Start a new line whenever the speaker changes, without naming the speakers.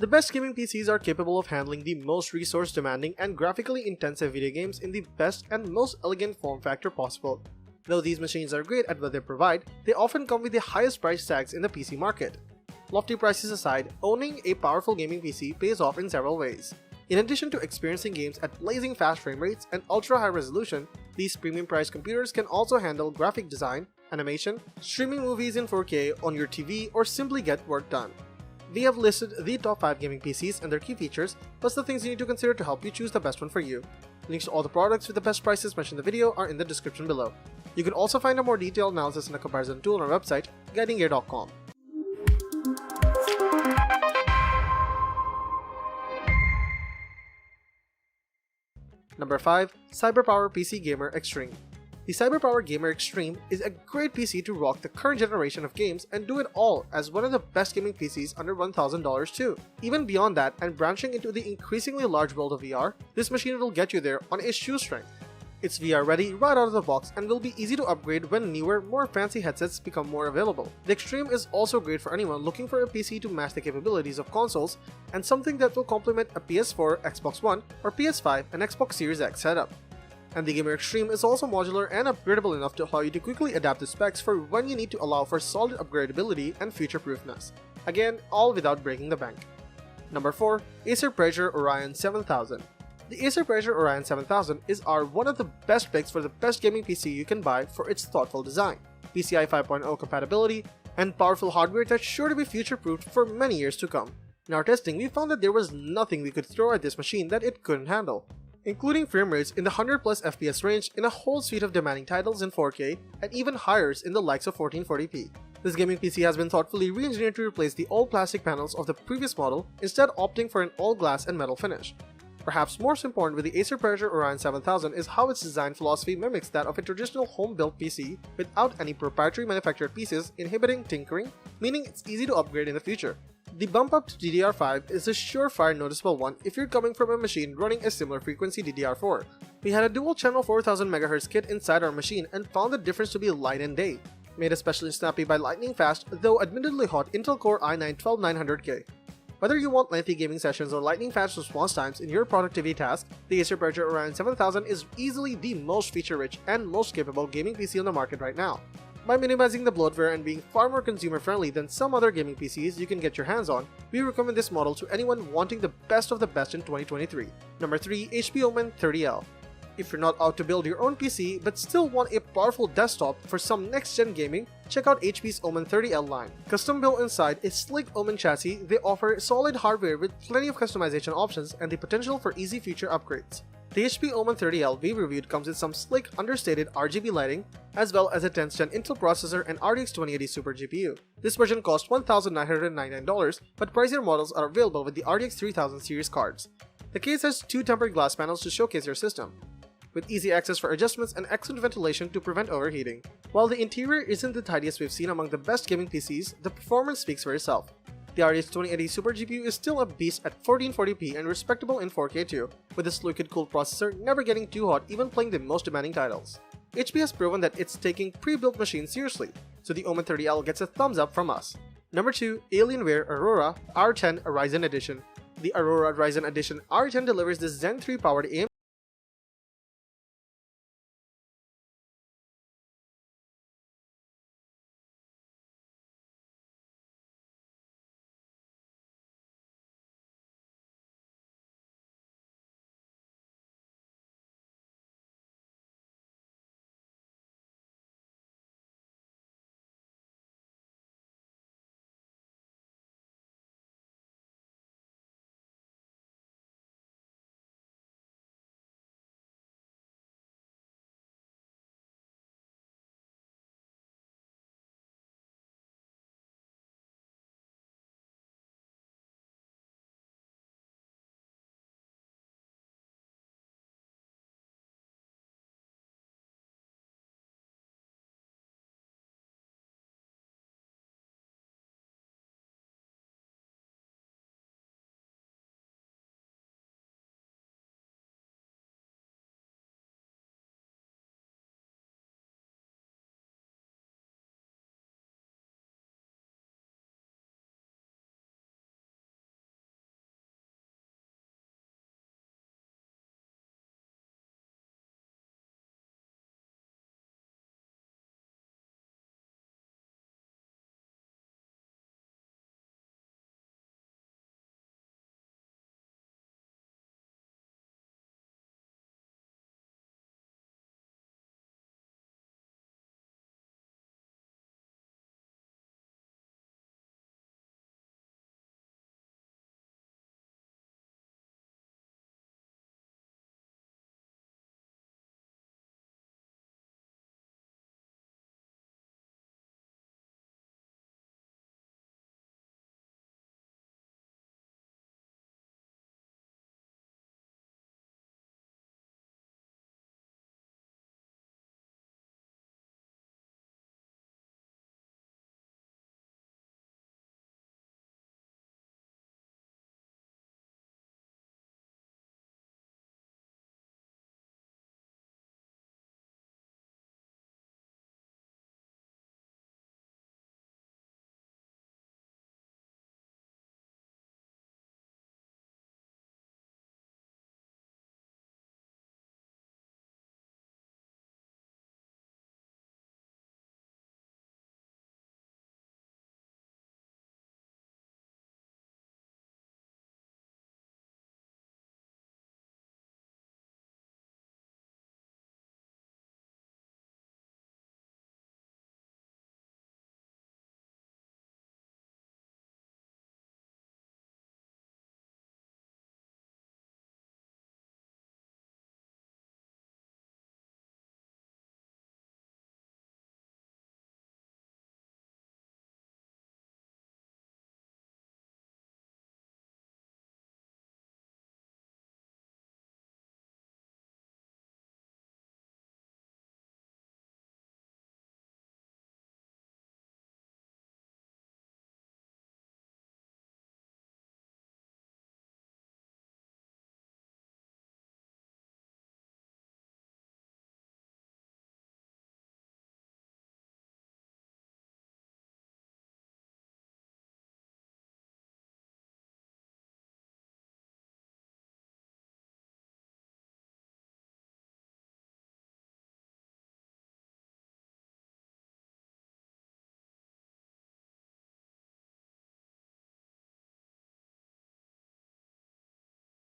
The best gaming PCs are capable of handling the most resource demanding and graphically intensive video games in the best and most elegant form factor possible. Though these machines are great at what they provide, they often come with the highest price tags in the PC market. Lofty prices aside, owning a powerful gaming PC pays off in several ways. In addition to experiencing games at blazing fast frame rates and ultra high resolution, these premium priced computers can also handle graphic design, animation, streaming movies in 4K on your TV, or simply get work done. We have listed the top 5 gaming PCs and their key features, plus the things you need to consider to help you choose the best one for you. Links to all the products with the best prices mentioned in the video are in the description below. You can also find a more detailed analysis and a comparison tool on our website, guidinggear.com. Number 5. CyberPower PC Gamer Extreme. The CyberPower Gamer Extreme is a great PC to rock the current generation of games and do it all as one of the best gaming PCs under $1,000 too. Even beyond that, and branching into the increasingly large world of VR, this machine will get you there on a shoestring. It's VR ready right out of the box and will be easy to upgrade when newer, more fancy headsets become more available. The Extreme is also great for anyone looking for a PC to match the capabilities of consoles and something that will complement a PS4, Xbox One, or PS5 and Xbox Series X setup. And the Gamer Extreme is also modular and upgradable enough to allow you to quickly adapt the specs for when you need to allow for solid upgradability and future-proofness. Again, all without breaking the bank. Number 4. Acer Pressure Orion 7000. The Acer Pressure Orion 7000 is one of the best picks for the best gaming PC you can buy for its thoughtful design, PCI 5.0 compatibility, and powerful hardware that's sure to be future-proofed for many years to come. In our testing, we found that there was nothing we could throw at this machine that it couldn't handle, including frame rates in the 100+ FPS range in a whole suite of demanding titles in 4K and even higher in the likes of 1440p. This gaming PC has been thoughtfully re-engineered to replace the all plastic panels of the previous model, instead opting for an all glass and metal finish. Perhaps most important with the Acer Pressure Orion 7000 is how its design philosophy mimics that of a traditional home-built PC without any proprietary manufactured pieces inhibiting tinkering, meaning it's easy to upgrade in the future. The bump up to DDR5 is a surefire noticeable one if you're coming from a machine running a similar frequency DDR4. We had a dual channel 4000 MHz kit inside our machine and found the difference to be light and day, made especially snappy by lightning fast though admittedly hot Intel Core i9-12900K. Whether you want lengthy gaming sessions or lightning fast response times in your productivity tasks, the Acer Pressure Orion 7000 is easily the most feature-rich and most capable gaming PC on the market right now. By minimizing the bloatware and being far more consumer-friendly than some other gaming PCs you can get your hands on, we recommend this model to anyone wanting the best of the best in 2023. Number 3. HP Omen 30L. If you're not out to build your own PC but still want a powerful desktop for some next-gen gaming, check out HP's Omen 30L line. Custom built inside a sleek Omen chassis, they offer solid hardware with plenty of customization options and the potential for easy future upgrades. The HP Omen 30L we reviewed comes with some slick, understated RGB lighting, as well as a 10th gen Intel processor and RTX 2080 Super GPU. This version costs $1,999, but pricier models are available with the RTX 3000 series cards. The case has 2 tempered glass panels to showcase your system, with easy access for adjustments and excellent ventilation to prevent overheating. While the interior isn't the tidiest we've seen among the best gaming PCs, the performance speaks for itself. The RTX 2080 Super GPU is still a beast at 1440p and respectable in 4K too, with this liquid-cooled processor never getting too hot even playing the most demanding titles. HP has proven that it's taking pre-built machines seriously, so the Omen 30L gets a thumbs up from us. Number 2. Alienware Aurora R10 Ryzen Edition. The Aurora Ryzen Edition R10 delivers this Zen 3 powered AMD